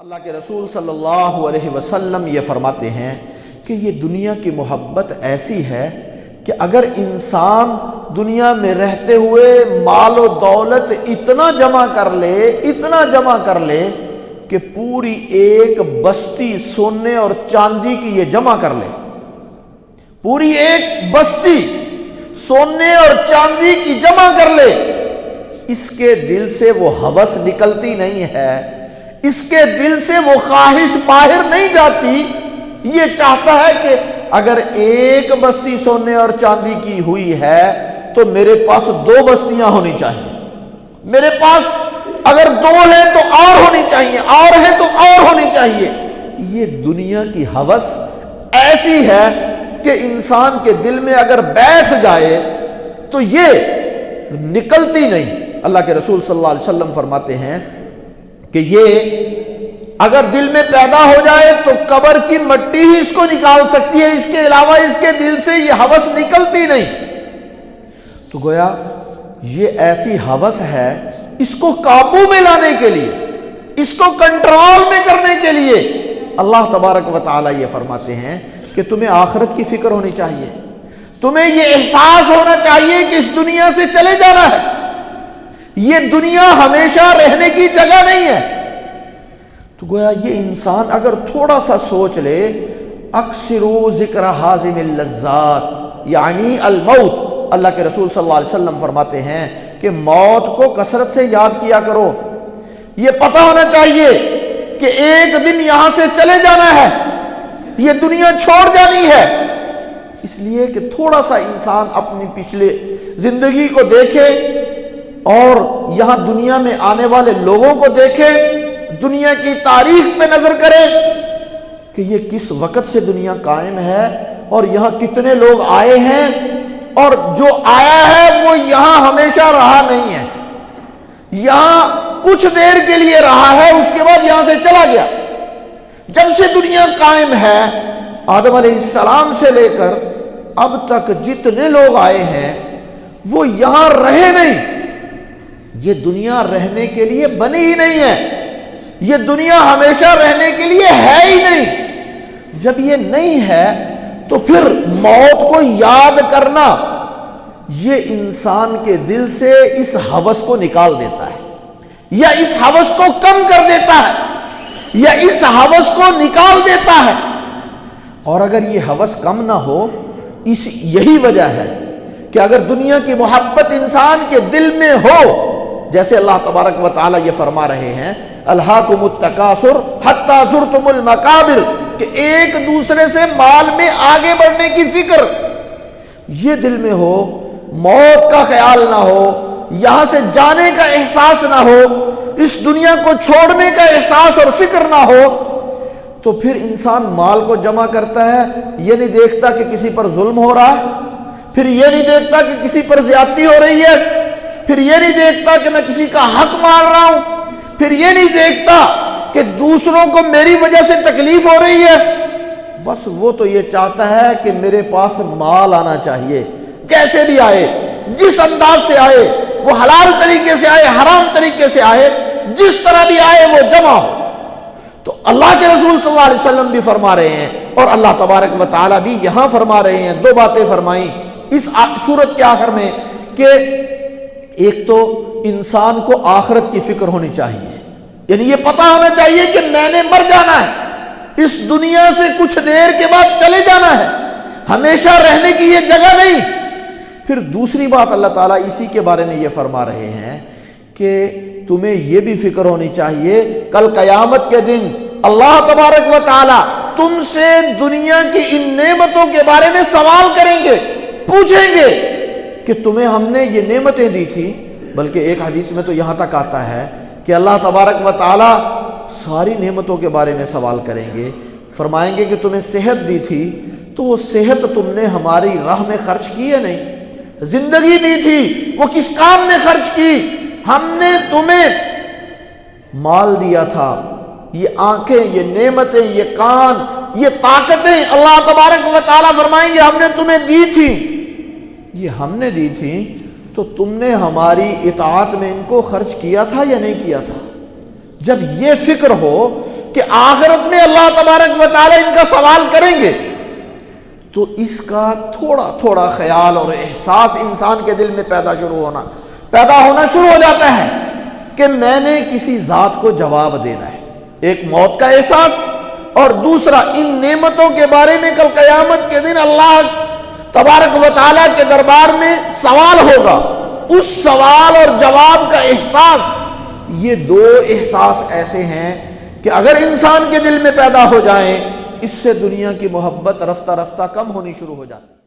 اللہ کے رسول صلی اللہ علیہ وسلم یہ فرماتے ہیں کہ یہ دنیا کی محبت ایسی ہے کہ اگر انسان دنیا میں رہتے ہوئے مال و دولت اتنا جمع کر لے کہ پوری ایک بستی سونے اور چاندی کی یہ جمع کر لے، پوری ایک بستی سونے اور چاندی کی جمع کر لے، اس کے دل سے وہ ہوس نکلتی نہیں ہے، اس کے دل سے وہ خواہش باہر نہیں جاتی۔ یہ چاہتا ہے کہ اگر ایک بستی سونے اور چاندی کی ہوئی ہے تو میرے پاس 2 بستیاں ہونی چاہیے، میرے پاس اگر 2 ہیں تو اور ہونی چاہیے، اور ہیں تو اور ہونی چاہیے۔ یہ دنیا کی ہوس ایسی ہے کہ انسان کے دل میں اگر بیٹھ جائے تو یہ نکلتی نہیں۔ اللہ کے رسول صلی اللہ علیہ وسلم فرماتے ہیں کہ یہ اگر دل میں پیدا ہو جائے تو قبر کی مٹی ہی اس کو نکال سکتی ہے، اس کے علاوہ اس کے دل سے یہ ہوس نکلتی نہیں۔ تو گویا یہ ایسی ہوس ہے، اس کو قابو میں لانے کے لیے، اس کو کنٹرول میں کرنے کے لیے اللہ تبارک و تعالی یہ فرماتے ہیں کہ تمہیں آخرت کی فکر ہونی چاہیے، تمہیں یہ احساس ہونا چاہیے کہ اس دنیا سے چلے جانا ہے، یہ دنیا ہمیشہ رہنے کی جگہ نہیں ہے۔ تو گویا یہ انسان اگر تھوڑا سا سوچ لے، اکثروا ذکر حازم اللذات یعنی الموت، اللہ کے رسول صلی اللہ علیہ وسلم فرماتے ہیں کہ موت کو کثرت سے یاد کیا کرو۔ یہ پتہ ہونا چاہیے کہ ایک دن یہاں سے چلے جانا ہے، یہ دنیا چھوڑ جانی ہے، اس لیے کہ تھوڑا سا انسان اپنی پچھلے زندگی کو دیکھے اور یہاں دنیا میں آنے والے لوگوں کو دیکھے، دنیا کی تاریخ پہ نظر کرے کہ یہ کس وقت سے دنیا قائم ہے اور یہاں کتنے لوگ آئے ہیں، اور جو آیا ہے وہ یہاں ہمیشہ رہا نہیں ہے، یہاں کچھ دیر کے لیے رہا ہے، اس کے بعد یہاں سے چلا گیا۔ جب سے دنیا قائم ہے، آدم علیہ السلام سے لے کر اب تک جتنے لوگ آئے ہیں وہ یہاں رہے نہیں، یہ دنیا رہنے کے لیے بنی ہی نہیں ہے، یہ دنیا ہمیشہ رہنے کے لیے ہے ہی نہیں۔ جب یہ نہیں ہے تو پھر موت کو یاد کرنا یہ انسان کے دل سے اس ہوس کو نکال دیتا ہے، یا اس ہوس کو کم کر دیتا ہے، یا اس ہوس کو نکال دیتا ہے۔ اور اگر یہ ہوس کم نہ ہو، یہی وجہ ہے کہ اگر دنیا کی محبت انسان کے دل میں ہو، جیسے اللہ تبارک و تعالی یہ فرما رہے ہیں الہاکم التکاثر حتی زرتم المقابر، کہ ایک دوسرے سے مال میں آگے بڑھنے کی فکر یہ دل میں ہو، موت کا خیال نہ ہو، یہاں سے جانے کا احساس نہ ہو، اس دنیا کو چھوڑنے کا احساس اور فکر نہ ہو، تو پھر انسان مال کو جمع کرتا ہے، یہ نہیں دیکھتا کہ کسی پر ظلم ہو رہا ہے، پھر یہ نہیں دیکھتا کہ کسی پر زیادتی ہو رہی ہے، پھر یہ نہیں دیکھتا کہ میں کسی کا حق مار رہا ہوں، پھر یہ نہیں دیکھتا کہ دوسروں کو میری وجہ سے تکلیف ہو رہی ہے، بس وہ تو یہ چاہتا ہے کہ میرے پاس مال آنا چاہیے، جیسے بھی آئے، جس انداز سے آئے، وہ حلال طریقے سے آئے، حرام طریقے سے آئے، جس طرح بھی آئے وہ جمع ہو۔ تو اللہ کے رسول صلی اللہ علیہ وسلم بھی فرما رہے ہیں اور اللہ تبارک و تعالی بھی یہاں فرما رہے ہیں، 2 باتیں فرمائیں اس سورت کے آخر میں، کہ ایک تو انسان کو آخرت کی فکر ہونی چاہیے، یعنی یہ پتہ ہونا چاہیے کہ میں نے مر جانا ہے، اس دنیا سے کچھ دیر کے بعد چلے جانا ہے، ہمیشہ رہنے کی یہ جگہ نہیں۔ پھر دوسری بات اللہ تعالیٰ اسی کے بارے میں یہ فرما رہے ہیں کہ تمہیں یہ بھی فکر ہونی چاہیے کل قیامت کے دن اللہ تبارک و تعالیٰ تم سے دنیا کی ان نعمتوں کے بارے میں سوال کریں گے، پوچھیں گے کہ تمہیں ہم نے یہ نعمتیں دی تھی، بلکہ ایک حدیث میں تو یہاں تک آتا ہے کہ اللہ تبارک و تعالیٰ ساری نعمتوں کے بارے میں سوال کریں گے، فرمائیں گے کہ تمہیں صحت دی تھی تو وہ صحت تم نے ہماری راہ میں خرچ کی ہے نہیں، زندگی دی تھی وہ کس کام میں خرچ کی، ہم نے تمہیں مال دیا تھا، یہ آنکھیں، یہ نعمتیں، یہ کان، یہ طاقتیں اللہ تبارک و تعالیٰ فرمائیں گے ہم نے تمہیں دی تھی، یہ ہم نے دی تھی تو تم نے ہماری اطاعت میں ان کو خرچ کیا تھا یا نہیں کیا تھا؟ جب یہ فکر ہو کہ آخرت میں اللہ تبارک و تعالی ان کا سوال کریں گے، تو اس کا تھوڑا تھوڑا خیال اور احساس انسان کے دل میں پیدا ہونا شروع ہو جاتا ہے کہ میں نے کسی ذات کو جواب دینا ہے۔ ایک موت کا احساس، اور دوسرا ان نعمتوں کے بارے میں کل قیامت کے دن اللہ تبارک و تعالیٰ کے دربار میں سوال ہوگا، اس سوال اور جواب کا احساس۔ یہ دو احساس ایسے ہیں کہ اگر انسان کے دل میں پیدا ہو جائیں، اس سے دنیا کی محبت رفتہ رفتہ کم ہونی شروع ہو جاتی ہے۔